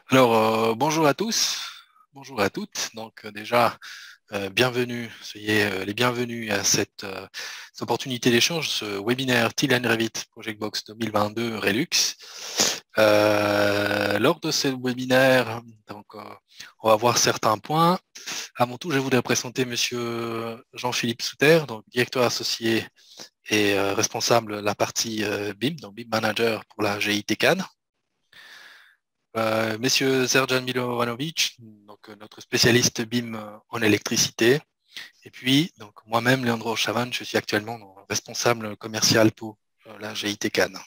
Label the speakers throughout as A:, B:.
A: Bonjour à tous, bonjour à toutes. Déjà, bienvenue, soyez les bienvenus à cette opportunité d'échange, ce webinaire Till and Revit Project Box 2022 Relux. Lors de ce webinaire, on va voir certains points. À mon tour, je voudrais présenter Monsieur Jean-Philippe Souter, donc directeur associé et responsable de la partie BIM, donc BIM Manager pour la GIT Cannes. Messieurs Serjan Milovanovic, notre spécialiste BIM en électricité. Et puis, donc moi-même, Leandro Chavan, je suis actuellement responsable commercial pour la GIT Cannes.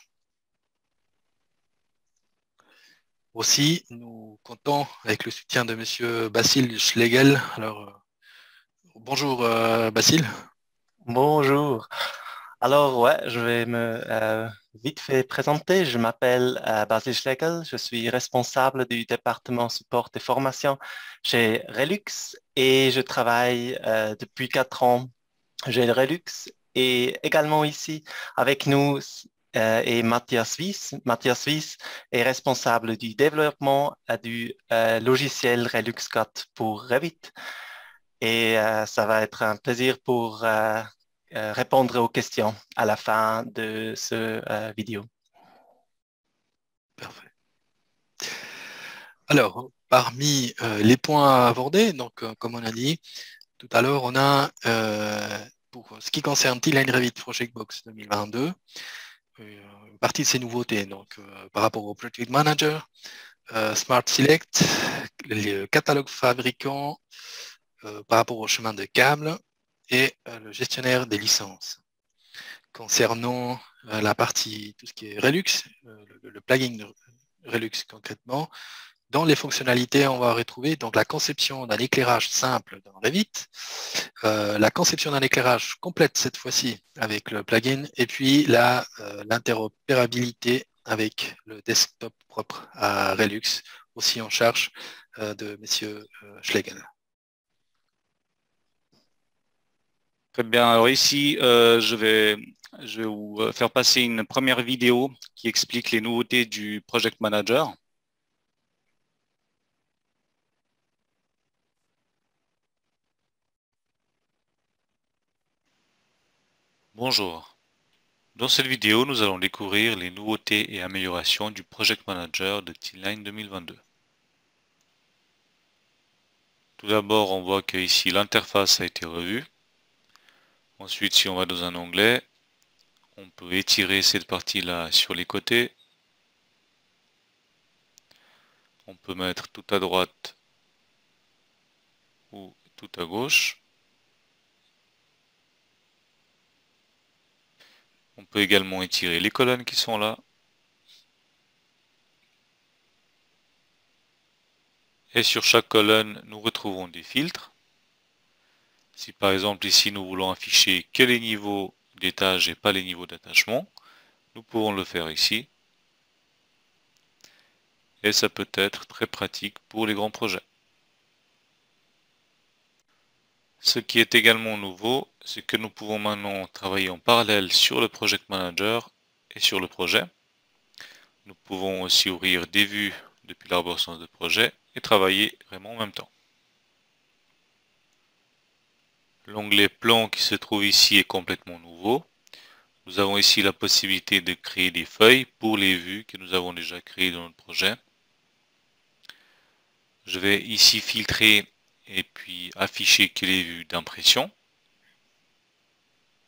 A: Aussi, nous comptons avec le soutien de Monsieur Basile Schlegel. Bonjour Basile.
B: Bonjour. Alors, ouais, je vais me vite fait présenter. Je m'appelle Basil Schlegel. Je suis responsable du département support et formation chez Relux et je travaille depuis 4 ans chez Relux et également ici avec nous est Mathias Wyss. Mathias Wyss est responsable du développement du logiciel Relux 4 pour Revit. Et ça va être un plaisir pour répondre aux questions à la fin de ce vidéo.
A: Parfait. Alors, parmi les points à aborder, comme on a dit tout à l'heure, on a pour ce qui concerne T-Line Revit Project Box 2022, une partie de ces nouveautés. Par rapport au Project Manager, Smart Select, le catalogue fabricant par rapport au chemin de câble et le gestionnaire des licences. Concernant la partie, tout ce qui est Relux, le plugin de Relux concrètement, dans les fonctionnalités, on va retrouver donc la conception d'un éclairage simple dans Revit, la conception d'un éclairage complète cette fois-ci avec le plugin, et puis l'interopérabilité avec le desktop propre à Relux, aussi en charge de messieurs Schlegel.
C: Très bien. Alors ici, je vais vous faire passer une première vidéo qui explique les nouveautés du Project Manager. Bonjour. Dans cette vidéo, nous allons découvrir les nouveautés et améliorations du Project Manager de T-Line 2022. Tout d'abord, on voit que ici l'interface a été revue. Ensuite, si on va dans un onglet, on peut étirer cette partie-là sur les côtés. On peut mettre tout à droite ou tout à gauche. On peut également étirer les colonnes qui sont là. Et sur chaque colonne, nous retrouvons des filtres. Si par exemple ici nous voulons afficher que les niveaux d'étage et pas les niveaux d'attachement, nous pouvons le faire ici. Et ça peut être très pratique pour les grands projets. Ce qui est également nouveau, c'est que nous pouvons maintenant travailler en parallèle sur le Project Manager et sur le projet. Nous pouvons aussi ouvrir des vues depuis l'arborescence de projet et travailler vraiment en même temps. L'onglet plan qui se trouve ici est complètement nouveau. Nous avons ici la possibilité de créer des feuilles pour les vues que nous avons déjà créées dans notre projet. Je vais ici filtrer et puis afficher que les vues d'impression.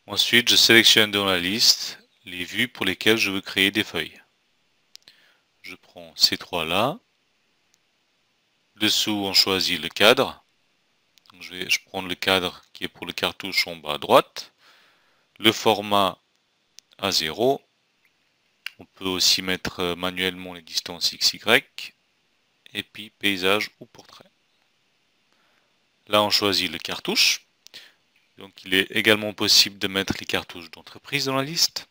C: Ensuite, je sélectionne dans la liste les vues pour lesquelles je veux créer des feuilles. Je prends ces trois-là. Dessous, on choisit le cadre. Donc, je prends le cadre qui est pour le cartouche en bas à droite. Le format à 0. On peut aussi mettre manuellement les distances XY. Et puis paysage ou portrait. Là, on choisit le cartouche. Donc, il est également possible de mettre les cartouches d'entreprise dans la liste.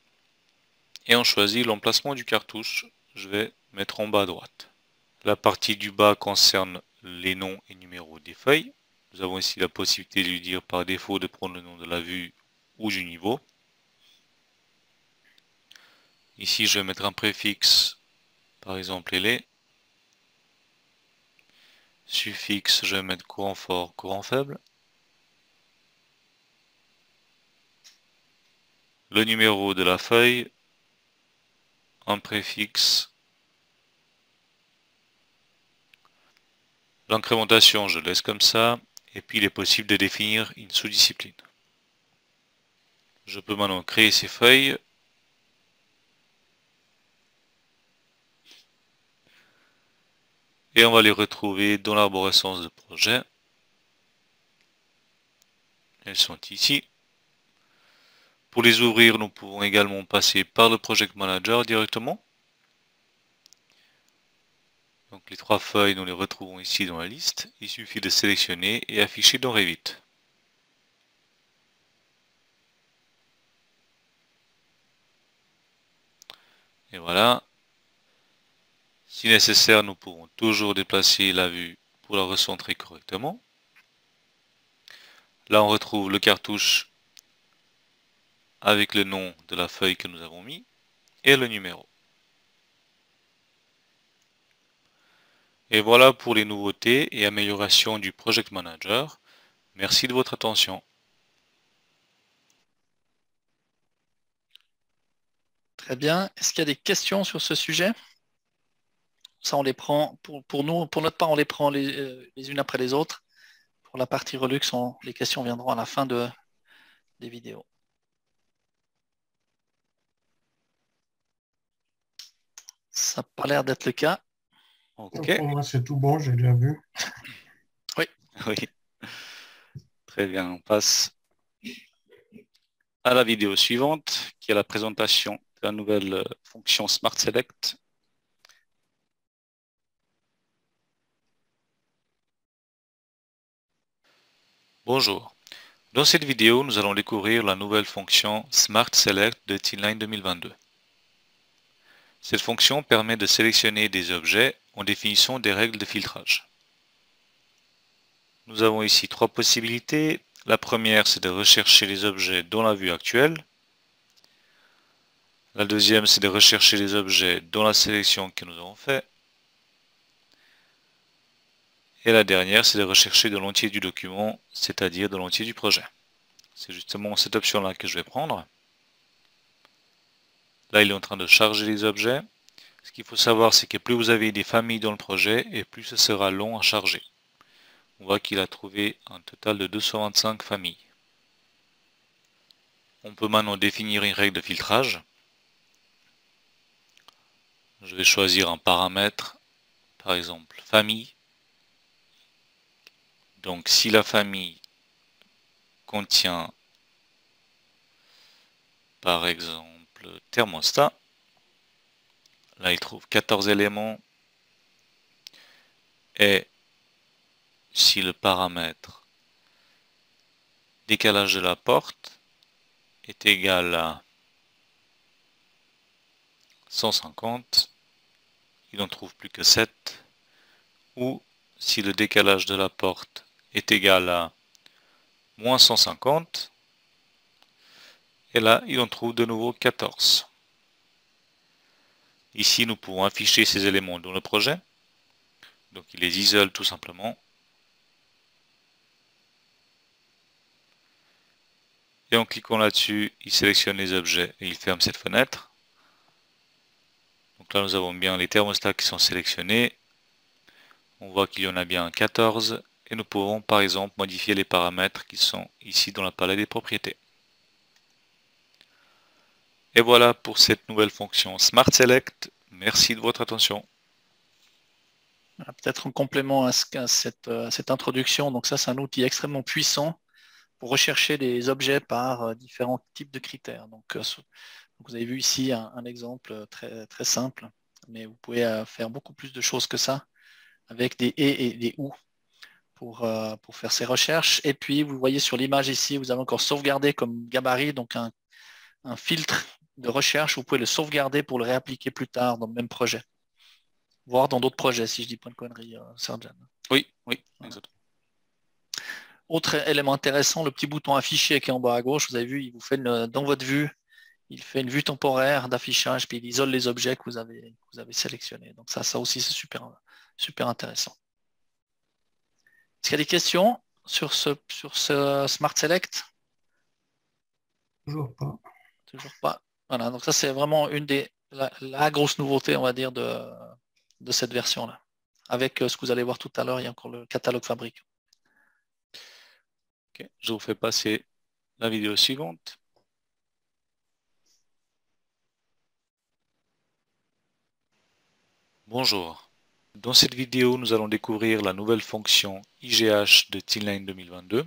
C: Et on choisit l'emplacement du cartouche. Je vais mettre en bas à droite. La partie du bas concerne les noms et numéros des feuilles. Nous avons ici la possibilité de lui dire par défaut de prendre le nom de la vue ou du niveau. Ici, je vais mettre un préfixe, par exemple LA. Suffixe, je vais mettre courant fort, courant faible. Le numéro de la feuille, un préfixe. L'incrémentation, je laisse comme ça. Et puis, il est possible de définir une sous-discipline. Je peux maintenant créer ces feuilles. Et on va les retrouver dans l'arborescence de projet. Elles sont ici. Pour les ouvrir, nous pouvons également passer par le Project Manager directement. Donc les 3 feuilles, nous les retrouvons ici dans la liste. Il suffit de sélectionner et afficher dans Revit. Et voilà. Si nécessaire, nous pourrons toujours déplacer la vue pour la recentrer correctement. Là, on retrouve le cartouche avec le nom de la feuille que nous avons mis et le numéro. Et voilà pour les nouveautés et améliorations du Project Manager. Merci de votre attention.
D: Très bien. Est-ce qu'il y a des questions sur ce sujet? Ça, on les prend, pour nous, pour notre part, on les prend les unes après les autres. Pour la partie Relux, les questions viendront à la fin des vidéos. Ça n'a pas l'air d'être le cas.
C: Ok.
E: Pour moi, c'est tout bon, j'ai bien vu.
D: Oui.
C: Oui. Très bien, on passe à la vidéo suivante, qui est la présentation de la nouvelle fonction Smart Select. Bonjour. Dans cette vidéo, nous allons découvrir la nouvelle fonction Smart Select de Thinline 2022. Cette fonction permet de sélectionner des objets en définissant des règles de filtrage. Nous avons ici 3 possibilités. La première, c'est de rechercher les objets dans la vue actuelle. La deuxième, c'est de rechercher les objets dans la sélection que nous avons fait. Et la dernière, c'est de rechercher dans l'entier du document, c'est-à-dire dans l'entier du projet. C'est justement cette option-là que je vais prendre. Là, il est en train de charger les objets. Ce qu'il faut savoir, c'est que plus vous avez des familles dans le projet, et plus ce sera long à charger. On voit qu'il a trouvé un total de 225 familles. On peut maintenant définir une règle de filtrage. Je vais choisir un paramètre, par exemple famille. Donc si la famille contient par exemple thermostat, là il trouve 14 éléments, et si le paramètre décalage de la porte est égal à 150, il n'en trouve plus que 7, ou si le décalage de la porte est égal à moins 150, et là il en trouve de nouveau 14. Ici nous pouvons afficher ces éléments dans le projet, donc il les isole tout simplement. Et en cliquant là-dessus, il sélectionne les objets et il ferme cette fenêtre. Donc là nous avons bien les thermostats qui sont sélectionnés. On voit qu'il y en a bien 14 et nous pouvons par exemple modifier les paramètres qui sont ici dans la palette des propriétés. Et voilà pour cette nouvelle fonction Smart Select. Merci de votre attention.
D: Peut-être en complément à cette introduction, donc ça c'est un outil extrêmement puissant pour rechercher les objets par différents types de critères. Donc vous avez vu ici un exemple très, très simple, mais vous pouvez faire beaucoup plus de choses que ça avec des et des ou pour faire ces recherches. Et puis vous voyez sur l'image ici, vous avez encore sauvegardé comme gabarit, donc un filtre de recherche. Vous pouvez le sauvegarder pour le réappliquer plus tard dans le même projet, voire dans d'autres projets, si je dis pas de conneries, Serjan.
C: Oui,
D: Voilà.
C: exactement.
D: Autre élément intéressant, le petit bouton affiché qui est en bas à gauche, vous avez vu, il vous fait dans votre vue, il fait une vue temporaire d'affichage, puis il isole les objets que vous avez sélectionnés. Donc ça aussi, c'est super, super intéressant. Est-ce qu'il y a des questions sur ce Smart Select?
E: Toujours pas.
D: Toujours pas. Voilà, donc ça c'est vraiment la grosse nouveauté, on va dire, de cette version-là. Avec ce que vous allez voir tout à l'heure, il y a encore le catalogue fabricant.
C: Ok, je vous fais passer la vidéo suivante. Bonjour. Dans cette vidéo, nous allons découvrir la nouvelle fonction IGH de Thinline 2022.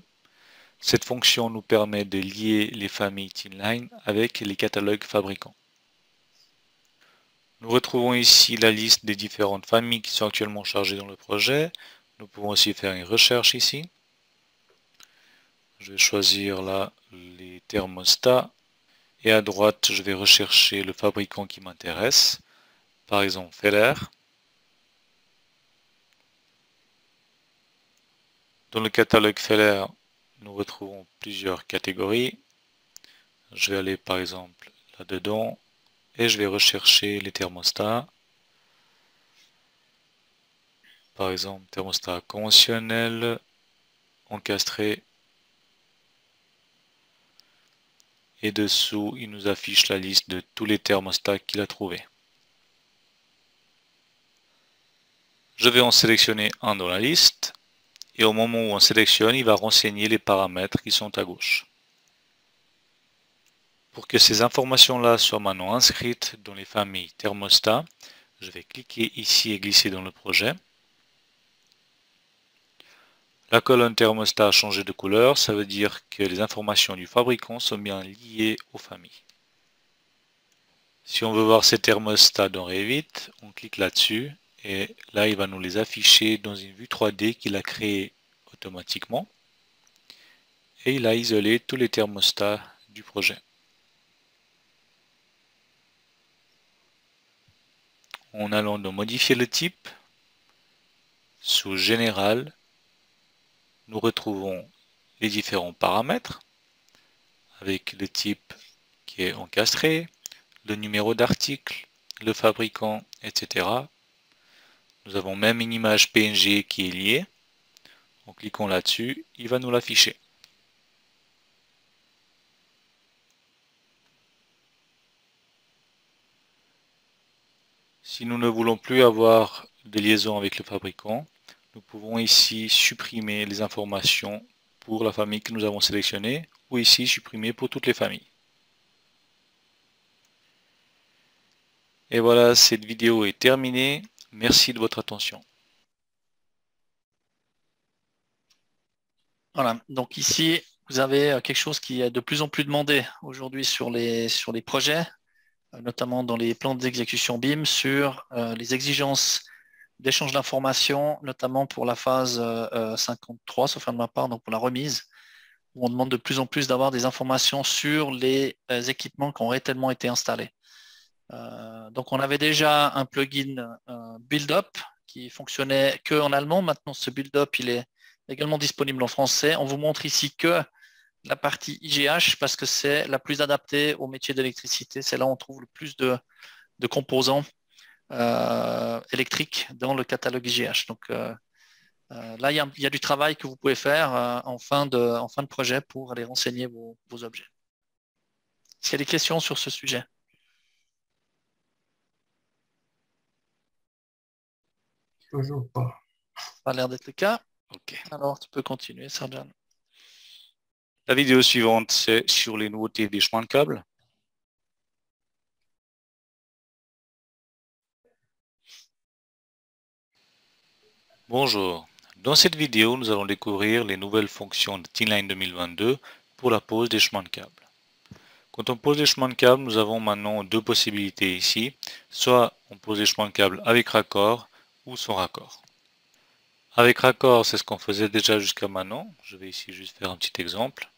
C: Cette fonction nous permet de lier les familles Thinline avec les catalogues fabricants. Nous retrouvons ici la liste des différentes familles qui sont actuellement chargées dans le projet. Nous pouvons aussi faire une recherche ici. Je vais choisir là les thermostats et à droite je vais rechercher le fabricant qui m'intéresse, par exemple Feller. Dans le catalogue Feller, nous retrouvons plusieurs catégories. Je vais aller par exemple là-dedans et je vais rechercher les thermostats. Par exemple thermostat conventionnel, encastré. Et dessous, il nous affiche la liste de tous les thermostats qu'il a trouvés. Je vais en sélectionner un dans la liste. Et au moment où on sélectionne, il va renseigner les paramètres qui sont à gauche. Pour que ces informations-là soient maintenant inscrites dans les familles thermostats, je vais cliquer ici et glisser dans le projet. La colonne thermostat a changé de couleur, ça veut dire que les informations du fabricant sont bien liées aux familles. Si on veut voir ces thermostats dans Revit, on clique là-dessus et là il va nous les afficher dans une vue 3D qu'il a créée automatiquement. Et il a isolé tous les thermostats du projet. En allant dans modifier le type, sous Général, nous retrouvons les différents paramètres avec le type qui est encastré, le numéro d'article, le fabricant, etc. Nous avons même une image PNG qui est liée. En cliquant là-dessus, il va nous l'afficher. Si nous ne voulons plus avoir de liaison avec le fabricant, nous pouvons ici supprimer les informations pour la famille que nous avons sélectionnée ou ici supprimer pour toutes les familles. Et voilà, cette vidéo est terminée. Merci de votre attention.
D: Voilà, donc ici, vous avez quelque chose qui est de plus en plus demandé aujourd'hui sur les projets, notamment dans les plans d'exécution BIM, sur les exigences d'échange d'informations, notamment pour la phase 53, sauf de ma part, donc pour la remise, où on demande de plus en plus d'avoir des informations sur les équipements qui ont réellement été installés. Donc on avait déjà un plugin Build-Up qui fonctionnait que en allemand. Maintenant, ce Build-Up, il est également disponible en français. On vous montre ici que la partie IGH parce que c'est la plus adaptée au métier d'électricité. C'est là où on trouve le plus de composants électriques dans le catalogue IGH. Donc là, il y a du travail que vous pouvez faire en fin de projet pour aller renseigner vos objets. Est-ce qu'il y a des questions sur ce sujet?
E: Toujours pas.
D: Ça a l'air d'être le cas.
C: Ok.
D: Alors, tu peux continuer, Sarjan.
C: La vidéo suivante, c'est sur les nouveautés des chemins de câbles. Bonjour. Dans cette vidéo, nous allons découvrir les nouvelles fonctions de Thinline 2022 pour la pose des chemins de câbles. Quand on pose des chemins de câbles, nous avons maintenant deux possibilités ici. Soit on pose des chemins de câbles avec raccord ou sans raccord. Avec raccord, c'est ce qu'on faisait déjà jusqu'à maintenant. Je vais ici juste faire un petit exemple.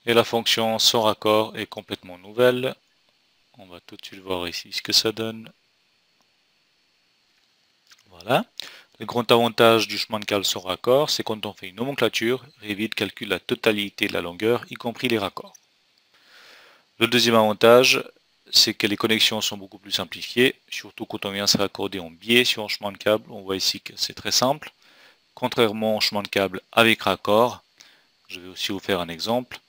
C: Et la fonction sans raccord est complètement nouvelle. On va tout de suite voir ici ce que ça donne. Voilà. Le grand avantage du chemin de câble sans raccord, c'est quand on fait une nomenclature, Revit calcule la totalité de la longueur, y compris les raccords. Le deuxième avantage, c'est que les connexions sont beaucoup plus simplifiées, surtout quand on vient se raccorder en biais sur un chemin de câble. On voit ici que c'est très simple. Contrairement au chemin de câble avec raccord, je vais aussi vous faire un exemple,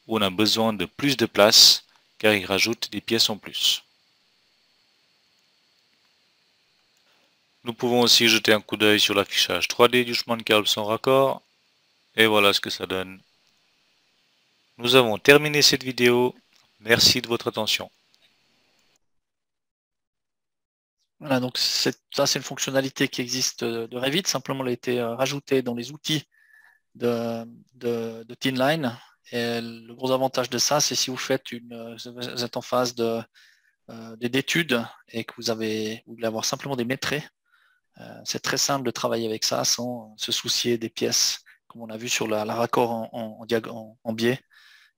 C: où on a besoin de plus de place, car il rajoute des pièces en plus. Nous pouvons aussi jeter un coup d'œil sur l'affichage 3D du chemin de câble sans raccord, et voilà ce que ça donne. Nous avons terminé cette vidéo. Merci de votre attention.
D: Voilà, donc ça c'est une fonctionnalité qui existe de Revit, simplement elle a été rajoutée dans les outils de Thinline. Et le gros avantage de ça, c'est si vous faites vous êtes en phase d'études et que vous voulez avoir simplement des métrés, c'est très simple de travailler avec ça sans se soucier des pièces, comme on a vu sur la raccord en biais,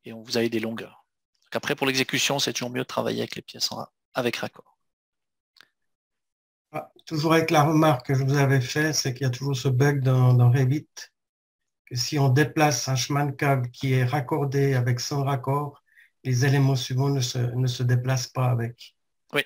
D: et vous avez des longueurs. Donc après, pour l'exécution, c'est toujours mieux de travailler avec les pièces avec raccord.
E: Toujours avec la remarque que je vous avais faite, c'est qu'il y a toujours ce bug dans Revit, que si on déplace un chemin de câble qui est raccordé avec son raccord, les éléments suivants ne se déplacent pas avec.
D: Oui.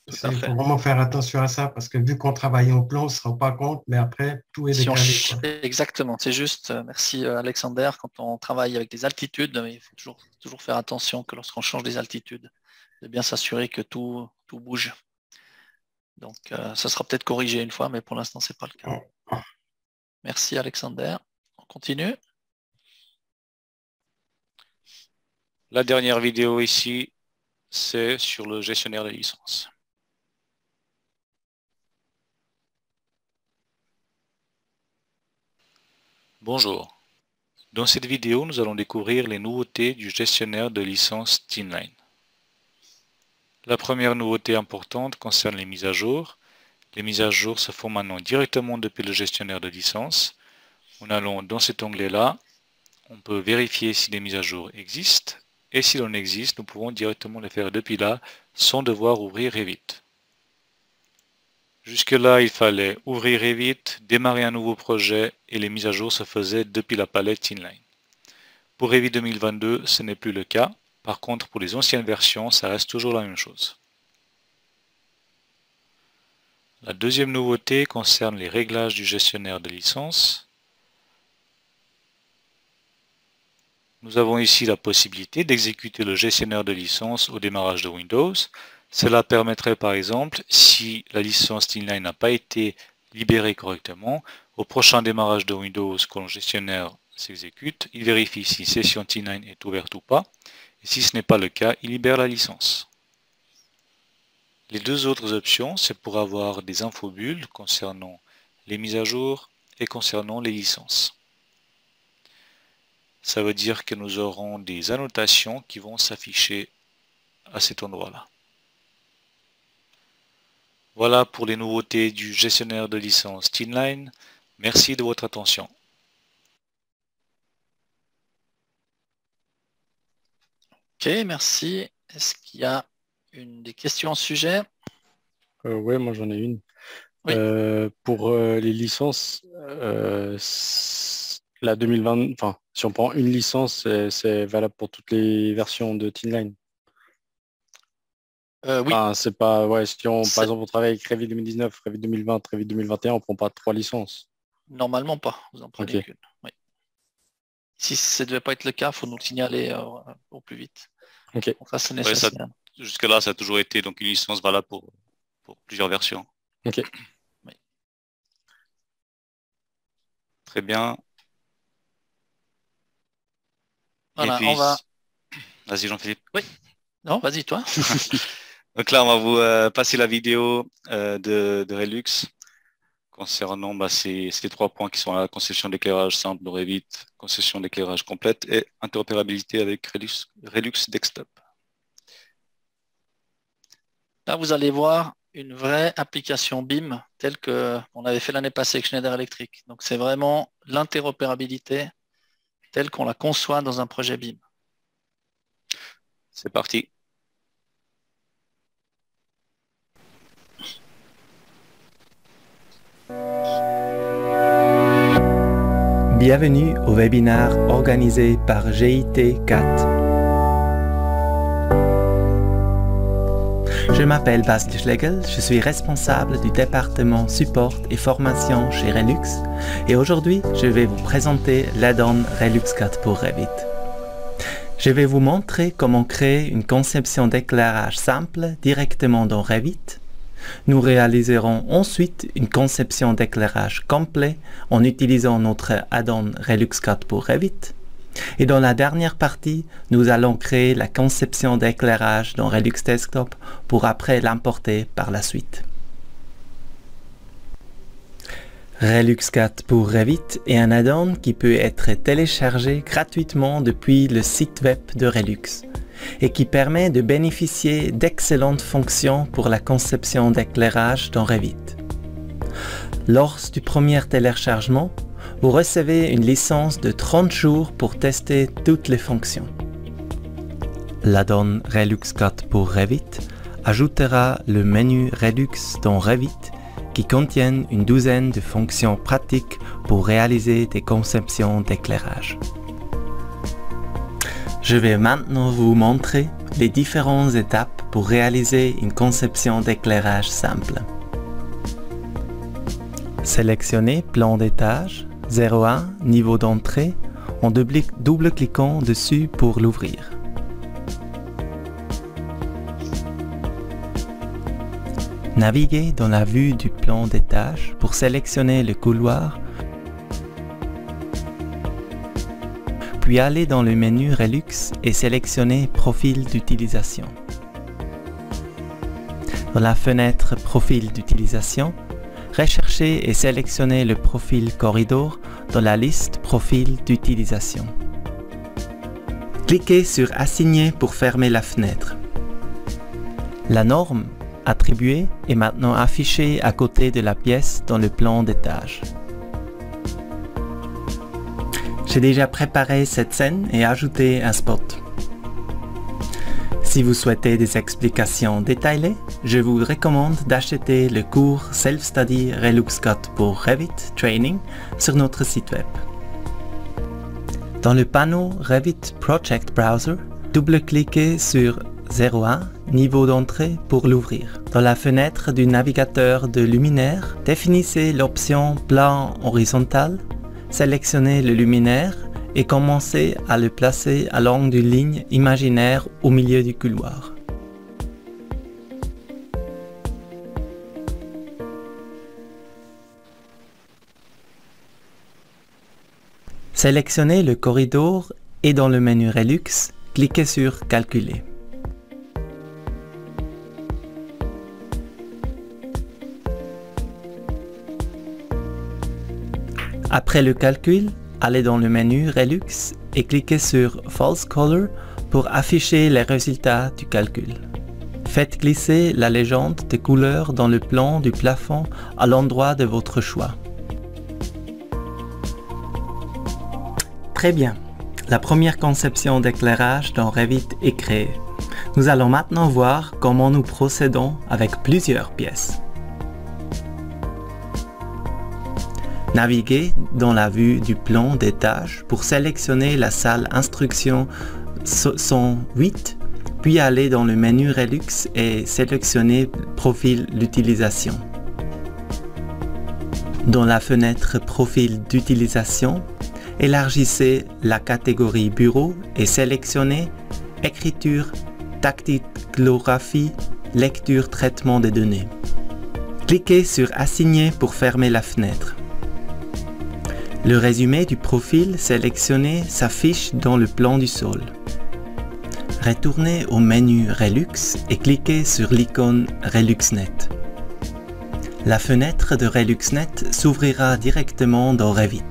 E: Il faut vraiment faire attention à ça, parce que vu qu'on travaille en plan, on ne se rend pas compte, mais après, tout est décalé.
D: Exactement, c'est juste, merci Alexander, quand on travaille avec des altitudes, il faut toujours faire attention que lorsqu'on change des altitudes, de bien s'assurer que tout bouge. Donc, ça sera peut-être corrigé une fois, mais pour l'instant, ce n'est pas le cas. Merci Alexander. On continue.
C: La dernière vidéo ici, c'est sur le gestionnaire de licence. Bonjour. Dans cette vidéo, nous allons découvrir les nouveautés du gestionnaire de licence Thinline. La première nouveauté importante concerne les mises à jour. Les mises à jour se font maintenant directement depuis le gestionnaire de licence. En allant dans cet onglet-là, on peut vérifier si les mises à jour existent. Et si l'on existe, nous pouvons directement les faire depuis là, sans devoir ouvrir Revit. Jusque-là, il fallait ouvrir Revit, démarrer un nouveau projet et les mises à jour se faisaient depuis la palette Thinline. Pour Revit 2022, ce n'est plus le cas. Par contre, pour les anciennes versions, ça reste toujours la même chose. La deuxième nouveauté concerne les réglages du gestionnaire de licence. Nous avons ici la possibilité d'exécuter le gestionnaire de licence au démarrage de Windows. Cela permettrait par exemple, si la licence Thinline n'a pas été libérée correctement, au prochain démarrage de Windows, quand le gestionnaire s'exécute, il vérifie si session Thinline est ouverte ou pas. Et si ce n'est pas le cas, il libère la licence. Les deux autres options, c'est pour avoir des infobulles concernant les mises à jour et concernant les licences. Ça veut dire que nous aurons des annotations qui vont s'afficher à cet endroit-là. Voilà pour les nouveautés du gestionnaire de licence Thinline. Merci de votre attention.
D: Ok, merci. Est-ce qu'il y a des questions au sujet?
F: Ouais, moi j'en ai une.
D: Oui.
F: Pour les licences, la 2020, enfin, si on prend une licence, c'est valable pour toutes les versions de Thinline.
D: Oui.
F: Enfin, c'est pas, ouais, si on, par exemple, on travaille avec Revit 2019, Revit 2020, Revit 2021, on prend pas 3 licences.
D: Normalement pas, vous en prenez qu'une. Oui. Si ça ne devait pas être le cas, il faut nous le signaler au plus vite.
F: Ok.
D: Enfin, c'est nécessaire.
C: Jusque-là, ça a toujours été donc une licence valable pour plusieurs versions.
F: Ok.
D: Oui.
C: Très bien.
D: Voilà,
C: et puis,
D: on va...
C: Vas-y Jean-Philippe.
D: Oui. Non, vas-y toi.
C: Donc là, on va vous passer la vidéo de Relux concernant ces 3 points qui sont la conception d'éclairage simple de Revit, conception d'éclairage complète et interopérabilité avec Relux Desktop.
D: Là, vous allez voir une vraie application BIM telle qu'on avait fait l'année passée avec Schneider Electric. Donc, c'est vraiment l'interopérabilité telle qu'on la conçoit dans un projet BIM.
C: C'est parti.
G: Bienvenue au webinaire organisé par GIT 4.
B: Je m'appelle Basil Schlegel, je suis responsable du département support et formation chez Relux et aujourd'hui je vais vous présenter l'add-on Relux 4 pour Revit. Je vais vous montrer comment créer une conception d'éclairage simple directement dans Revit. Nous réaliserons ensuite une conception d'éclairage complet en utilisant notre add-on Relux 4 pour Revit. Et dans la dernière partie, nous allons créer la conception d'éclairage dans Relux Desktop pour après l'importer par la suite. Relux 4 pour Revit est un add-on qui peut être téléchargé gratuitement depuis le site web de Relux et qui permet de bénéficier d'excellentes fonctions pour la conception d'éclairage dans Revit. Lors du premier téléchargement, vous recevez une licence de 30 jours pour tester toutes les fonctions. L'add-on Relux 4 pour Revit ajoutera le menu Relux dans Revit qui contiennent une douzaine de fonctions pratiques pour réaliser des conceptions d'éclairage. Je vais maintenant vous montrer les différentes étapes pour réaliser une conception d'éclairage simple. Sélectionnez plan d'étage 01 niveau d'entrée en double-cliquant dessus pour l'ouvrir. Naviguez dans la vue du plan d'étage pour sélectionner le couloir, puis allez dans le menu Relux et sélectionnez Profil d'utilisation. Dans la fenêtre Profil d'utilisation, recherchez et sélectionnez le profil Corridor dans la liste Profil d'utilisation. Cliquez sur Assigner pour fermer la fenêtre. La norme attribuée est maintenant affichée à côté de la pièce dans le plan d'étage. J'ai déjà préparé cette scène et ajouté un spot. Si vous souhaitez des explications détaillées, je vous recommande d'acheter le cours Self-Study Relux 4 pour Revit Training sur notre site web. Dans le panneau Revit Project Browser, double-cliquez sur 01 niveau d'entrée pour l'ouvrir. Dans la fenêtre du navigateur de luminaire, définissez l'option plan horizontal, sélectionnez le luminaire et commencez à le placer à l'angle d'une ligne imaginaire au milieu du couloir. Sélectionnez le corridor et dans le menu Relux, cliquez sur Calculer. Après le calcul, allez dans le menu Relux et cliquez sur False Color pour afficher les résultats du calcul. Faites glisser la légende de couleur dans le plan du plafond à l'endroit de votre choix. Très bien, la première conception d'éclairage dans Revit est créée. Nous allons maintenant voir comment nous procédons avec plusieurs pièces. Naviguez dans la vue du plan d'étage pour sélectionner la salle Instruction 108, puis allez dans le menu Relux et sélectionnez Profil d'utilisation. Dans la fenêtre Profil d'utilisation, élargissez la catégorie Bureau et sélectionnez Écriture, Dactylographie, Lecture, Traitement des données. Cliquez sur Assigner pour fermer la fenêtre. Le résumé du profil sélectionné s'affiche dans le plan du sol. Retournez au menu Relux et cliquez sur l'icône ReluxNet. La fenêtre de ReluxNet s'ouvrira directement dans Revit.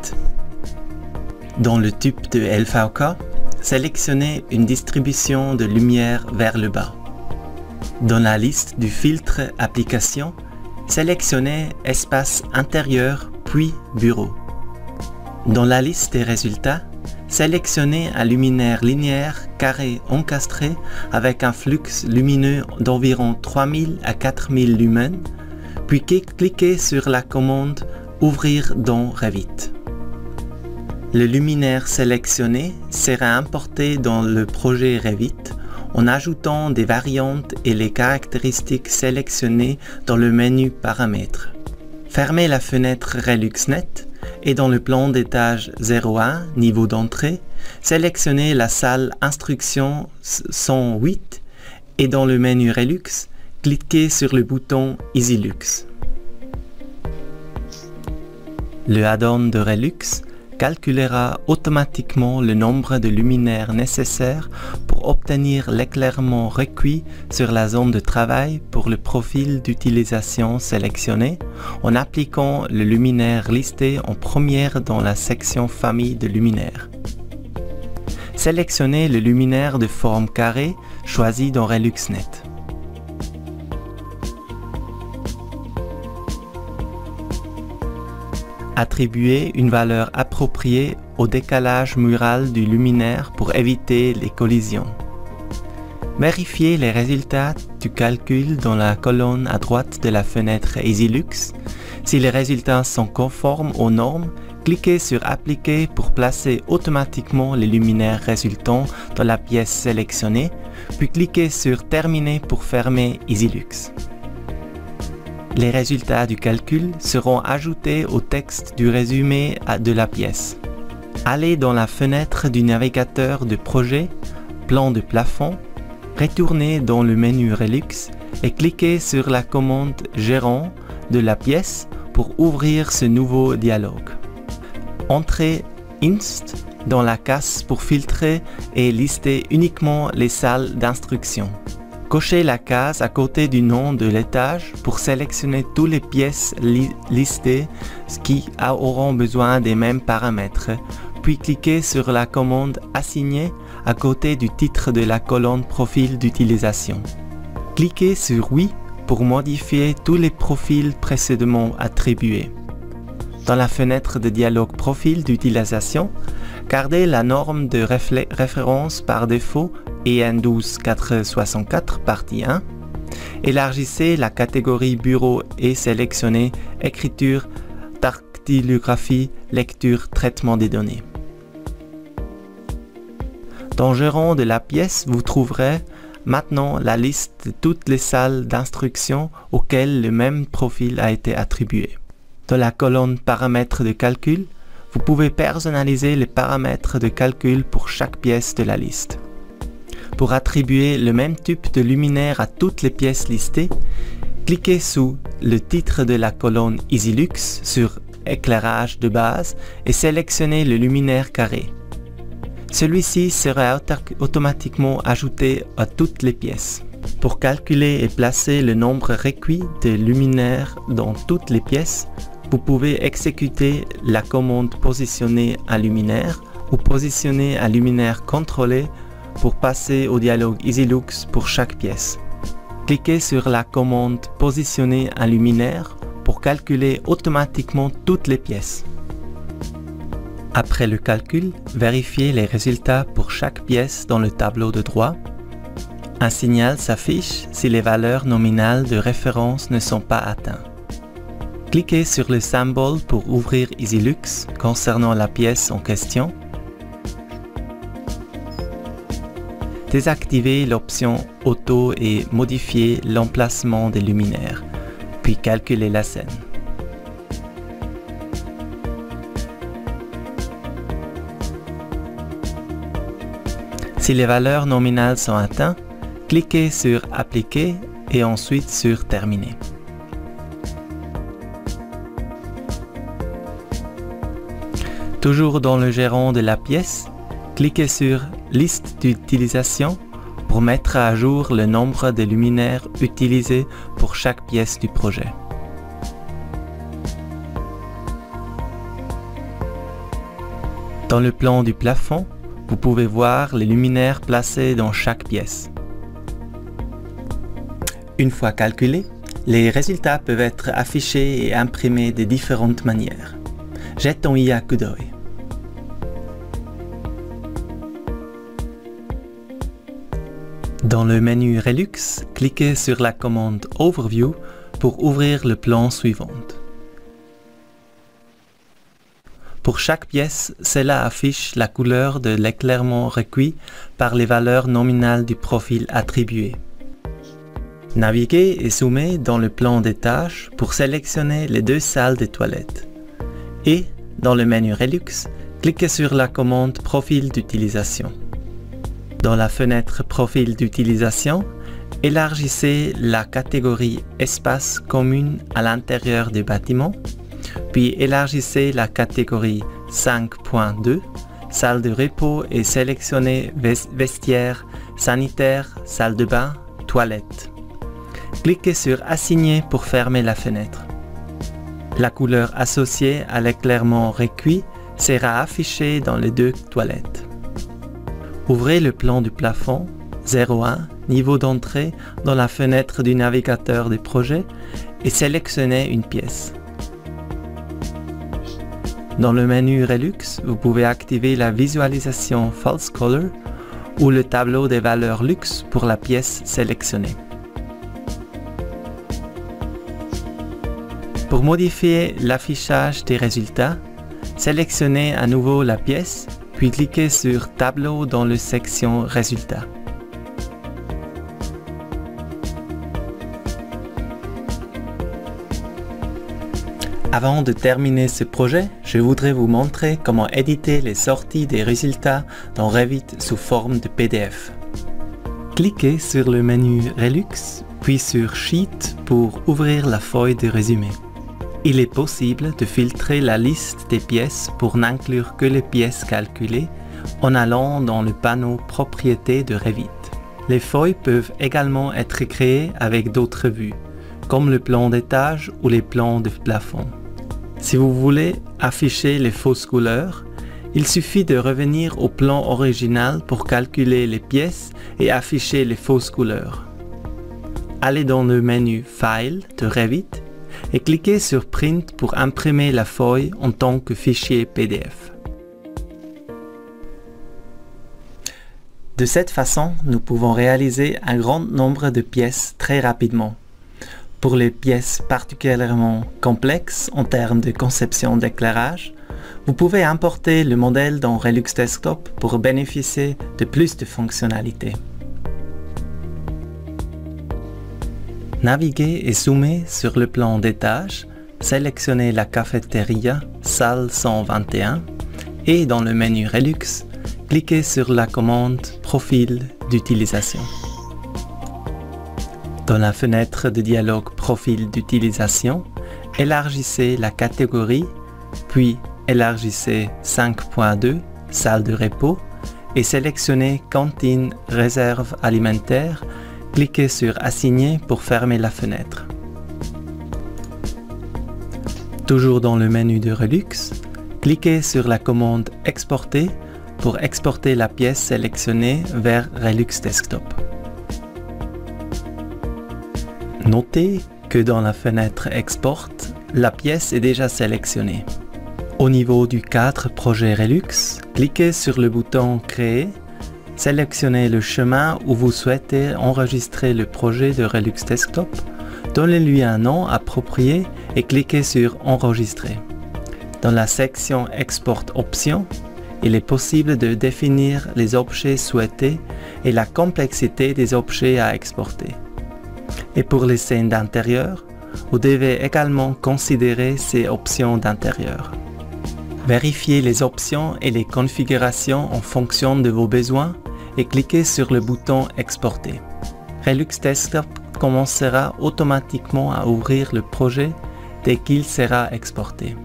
B: Dans le type de LVK, sélectionnez une distribution de lumière vers le bas. Dans la liste du filtre Application, sélectionnez Espace intérieur puis Bureau. Dans la liste des résultats, sélectionnez un luminaire linéaire carré encastré avec un flux lumineux d'environ 3000 à 4000 lumens, puis cliquez sur la commande Ouvrir dans Revit. Le luminaire sélectionné sera importé dans le projet Revit en ajoutant des variantes et les caractéristiques sélectionnées dans le menu Paramètres. Fermez la fenêtre ReluxNet et dans le plan d'étage 01, niveau d'entrée, sélectionnez la salle Instruction 108 et dans le menu Relux, cliquez sur le bouton EasyLux. Le add-on de Relux calculera automatiquement le nombre de luminaires nécessaires pour obtenir l'éclairement requis sur la zone de travail pour le profil d'utilisation sélectionné en appliquant le luminaire listé en première dans la section Famille de luminaires. Sélectionnez le luminaire de forme carrée choisi dans ReluxNet. Attribuez une valeur appropriée au décalage mural du luminaire pour éviter les collisions. Vérifiez les résultats du calcul dans la colonne à droite de la fenêtre EasyLux. Si les résultats sont conformes aux normes, cliquez sur Appliquer pour placer automatiquement les luminaires résultants dans la pièce sélectionnée, puis cliquez sur Terminer pour fermer EasyLux. Les résultats du calcul seront ajoutés au texte du résumé de la pièce. Allez dans la fenêtre du navigateur de projet, Plan de plafond, retournez dans le menu Relux et cliquez sur la commande Gérant de la pièce pour ouvrir ce nouveau dialogue. Entrez Inst dans la case pour filtrer et lister uniquement les salles d'instruction. Cochez la case à côté du nom de l'étage pour sélectionner toutes les pièces listées qui auront besoin des mêmes paramètres, puis cliquez sur la commande Assigner à côté du titre de la colonne Profil d'utilisation. Cliquez sur Oui pour modifier tous les profils précédemment attribués. Dans la fenêtre de dialogue Profil d'utilisation, gardez la norme de référence par défaut EN 12464 partie 1. Élargissez la catégorie Bureau et sélectionnez Écriture, dactylographie, lecture, traitement des données. Dans Gérant de la pièce, vous trouverez maintenant la liste de toutes les salles d'instruction auxquelles le même profil a été attribué. Dans la colonne Paramètres de calcul, vous pouvez personnaliser les paramètres de calcul pour chaque pièce de la liste. Pour attribuer le même type de luminaire à toutes les pièces listées, cliquez sous le titre de la colonne EasyLux sur Éclairage de base et sélectionnez le luminaire carré. Celui-ci sera automatiquement ajouté à toutes les pièces. Pour calculer et placer le nombre requis de luminaires dans toutes les pièces, vous pouvez exécuter la commande Positionner un luminaire ou Positionner un luminaire contrôlé pour passer au dialogue EasyLux pour chaque pièce. Cliquez sur la commande Positionner un luminaire pour calculer automatiquement toutes les pièces. Après le calcul, vérifiez les résultats pour chaque pièce dans le tableau de droit. Un signal s'affiche si les valeurs nominales de référence ne sont pas atteintes. Cliquez sur le symbole pour ouvrir EasyLux concernant la pièce en question. Désactivez l'option Auto et modifiez l'emplacement des luminaires, puis calculez la scène. Si les valeurs nominales sont atteintes, cliquez sur Appliquer et ensuite sur Terminer. Toujours dans le gérant de la pièce, cliquez sur Liste d'utilisation pour mettre à jour le nombre de luminaires utilisés pour chaque pièce du projet. Dans le plan du plafond, vous pouvez voir les luminaires placés dans chaque pièce. Une fois calculés, les résultats peuvent être affichés et imprimés de différentes manières. Jetons-y un coup d'œil. Dans le menu Relux, cliquez sur la commande Overview pour ouvrir le plan suivant. Pour chaque pièce, cela affiche la couleur de l'éclairement recueilli par les valeurs nominales du profil attribué. Naviguez et zoomez dans le plan des tâches pour sélectionner les deux salles de toilettes. Et, dans le menu Relux, cliquez sur la commande Profil d'utilisation. Dans la fenêtre Profil d'utilisation, élargissez la catégorie Espace commun à l'intérieur du bâtiment, puis élargissez la catégorie 5.2, Salle de repos et sélectionnez Vestiaire, Sanitaire, Salle de bain, Toilette. Cliquez sur Assigner pour fermer la fenêtre. La couleur associée à l'éclairement recueilli sera affichée dans les deux toilettes. Ouvrez le plan du plafond 01, niveau d'entrée, dans la fenêtre du navigateur des projets et sélectionnez une pièce. Dans le menu Relux, vous pouvez activer la visualisation False Color ou le tableau des valeurs Lux pour la pièce sélectionnée. Pour modifier l'affichage des résultats, sélectionnez à nouveau la pièce, puis cliquez sur Tableau dans la section Résultats. Avant de terminer ce projet, je voudrais vous montrer comment éditer les sorties des résultats dans Revit sous forme de PDF. Cliquez sur le menu Relux, puis sur Sheet pour ouvrir la feuille de résumé. Il est possible de filtrer la liste des pièces pour n'inclure que les pièces calculées en allant dans le panneau Propriétés de Revit. Les feuilles peuvent également être créées avec d'autres vues, comme le plan d'étage ou les plans de plafond. Si vous voulez afficher les fausses couleurs, il suffit de revenir au plan original pour calculer les pièces et afficher les fausses couleurs. Allez dans le menu File de Revit et cliquez sur Print pour imprimer la feuille en tant que fichier PDF. De cette façon, nous pouvons réaliser un grand nombre de pièces très rapidement. Pour les pièces particulièrement complexes en termes de conception d'éclairage, vous pouvez importer le modèle dans Relux Desktop pour bénéficier de plus de fonctionnalités. Naviguez et zoomez sur le plan d'étage, sélectionnez la cafétéria salle 121 et dans le menu Relux, cliquez sur la commande Profil d'utilisation. Dans la fenêtre de dialogue Profil d'utilisation, élargissez la catégorie, puis élargissez 5.2 Salle de repos et sélectionnez Cantine réserve alimentaire. Cliquez sur Assigner pour fermer la fenêtre. Toujours dans le menu de Relux, cliquez sur la commande Exporter pour exporter la pièce sélectionnée vers Relux Desktop. Notez que dans la fenêtre Export, la pièce est déjà sélectionnée. Au niveau du cadre Projet Relux, cliquez sur le bouton Créer, sélectionnez le chemin où vous souhaitez enregistrer le projet de Relux Desktop, donnez-lui un nom approprié et cliquez sur Enregistrer. Dans la section Export Options, il est possible de définir les objets souhaités et la complexité des objets à exporter. Et pour les scènes d'intérieur, vous devez également considérer ces options d'intérieur. Vérifiez les options et les configurations en fonction de vos besoins et cliquez sur le bouton Exporter. Relux Desktop commencera automatiquement à ouvrir le projet dès qu'il sera exporté.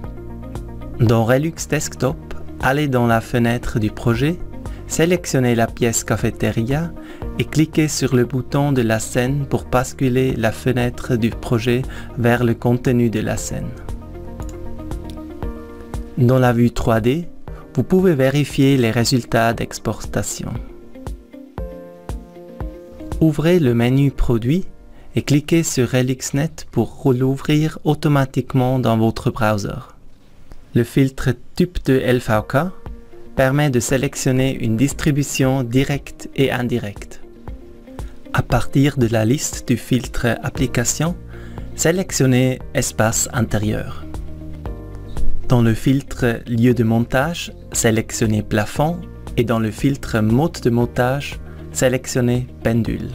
B: Dans Relux Desktop, allez dans la fenêtre du projet, sélectionnez la pièce cafétéria et cliquez sur le bouton de la scène pour basculer la fenêtre du projet vers le contenu de la scène. Dans la vue 3D, vous pouvez vérifier les résultats d'exportation. Ouvrez le menu Produit et cliquez sur ReluxNet pour l'ouvrir automatiquement dans votre browser. Le filtre Type de LVK permet de sélectionner une distribution directe et indirecte. À partir de la liste du filtre Application, sélectionnez Espace intérieur. Dans le filtre lieu de montage, sélectionnez plafond et dans le filtre mode de montage, sélectionnez pendule.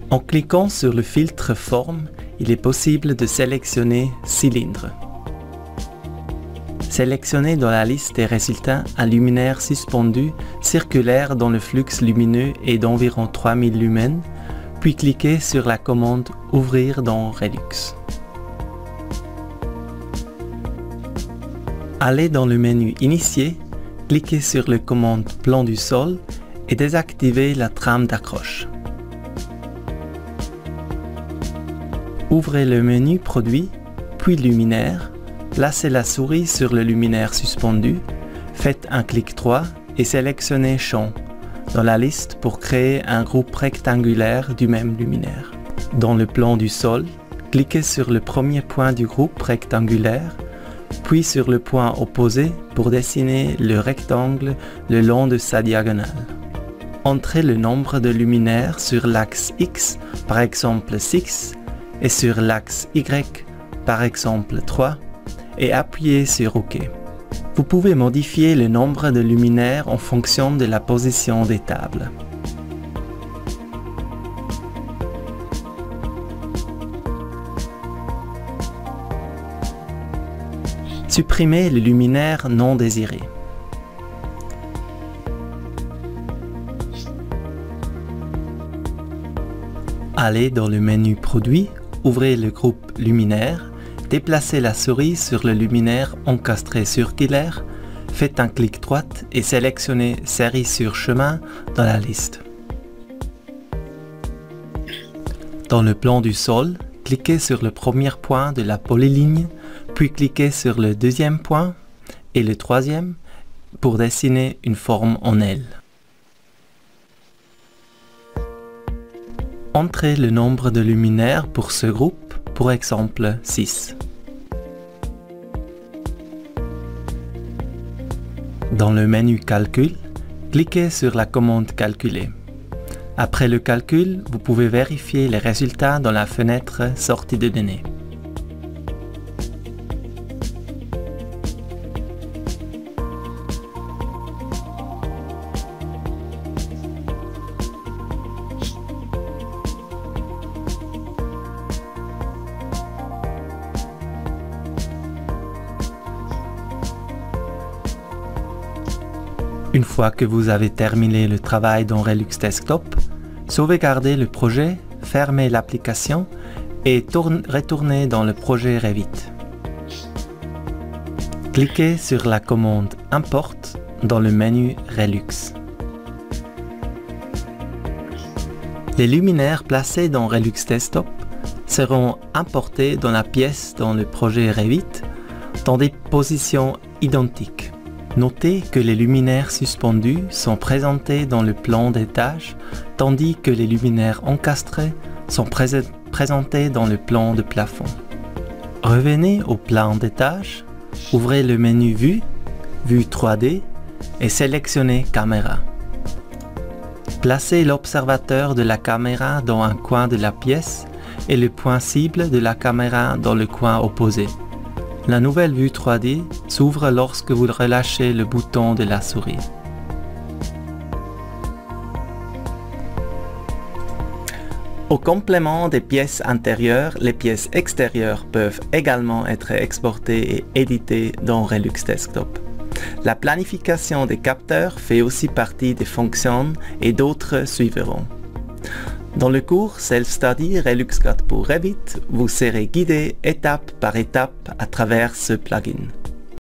B: En cliquant sur le filtre forme, il est possible de sélectionner cylindre. Sélectionnez dans la liste des résultats un luminaire suspendu circulaire dont le flux lumineux est d'environ 3000 lumens, puis cliquez sur la commande « Ouvrir dans Relux ». Allez dans le menu Initier, cliquez sur la commande « Plan du sol » et désactivez la trame d'accroche. Ouvrez le menu Produit, puis Luminaire. Placez la souris sur le luminaire suspendu, faites un clic droit et sélectionnez Champ dans la liste pour créer un groupe rectangulaire du même luminaire. Dans le plan du sol, cliquez sur le premier point du groupe rectangulaire, puis sur le point opposé pour dessiner le rectangle le long de sa diagonale. Entrez le nombre de luminaires sur l'axe X, par exemple 6, et sur l'axe Y, par exemple 3, et appuyez sur OK. Vous pouvez modifier le nombre de luminaires en fonction de la position des tables. Supprimez les luminaires non désirés. Allez dans le menu Produit, ouvrez le groupe Luminaire, déplacez la souris sur le luminaire encastré circulaire, faites un clic droit et sélectionnez Série sur chemin dans la liste. Dans le plan du sol, cliquez sur le premier point de la polyligne, puis cliquez sur le deuxième point et le troisième pour dessiner une forme en aile. Entrez le nombre de luminaires pour ce groupe, pour exemple 6. Dans le menu Calcul, cliquez sur la commande Calculer. Après le calcul, vous pouvez vérifier les résultats dans la fenêtre Sortie de données. Une fois que vous avez terminé le travail dans Relux Desktop, sauvegardez le projet, fermez l'application et retournez dans le projet Revit. Cliquez sur la commande Import dans le menu Relux. Les luminaires placés dans Relux Desktop seront importés dans la pièce dans le projet Revit dans des positions identiques. Notez que les luminaires suspendus sont présentés dans le plan d'étage, tandis que les luminaires encastrés sont présentés dans le plan de plafond. Revenez au plan d'étage, ouvrez le menu Vue, Vue 3D et sélectionnez Caméra. Placez l'observateur de la caméra dans un coin de la pièce et le point cible de la caméra dans le coin opposé. La nouvelle vue 3D s'ouvre lorsque vous relâchez le bouton de la souris. Au complément des pièces intérieures, les pièces extérieures peuvent également être exportées et éditées dans Relux Desktop. La planification des capteurs fait aussi partie des fonctions et d'autres suivront. Dans le cours Self-Study Relux Guide pour Revit, vous serez guidé étape par étape à travers ce plugin.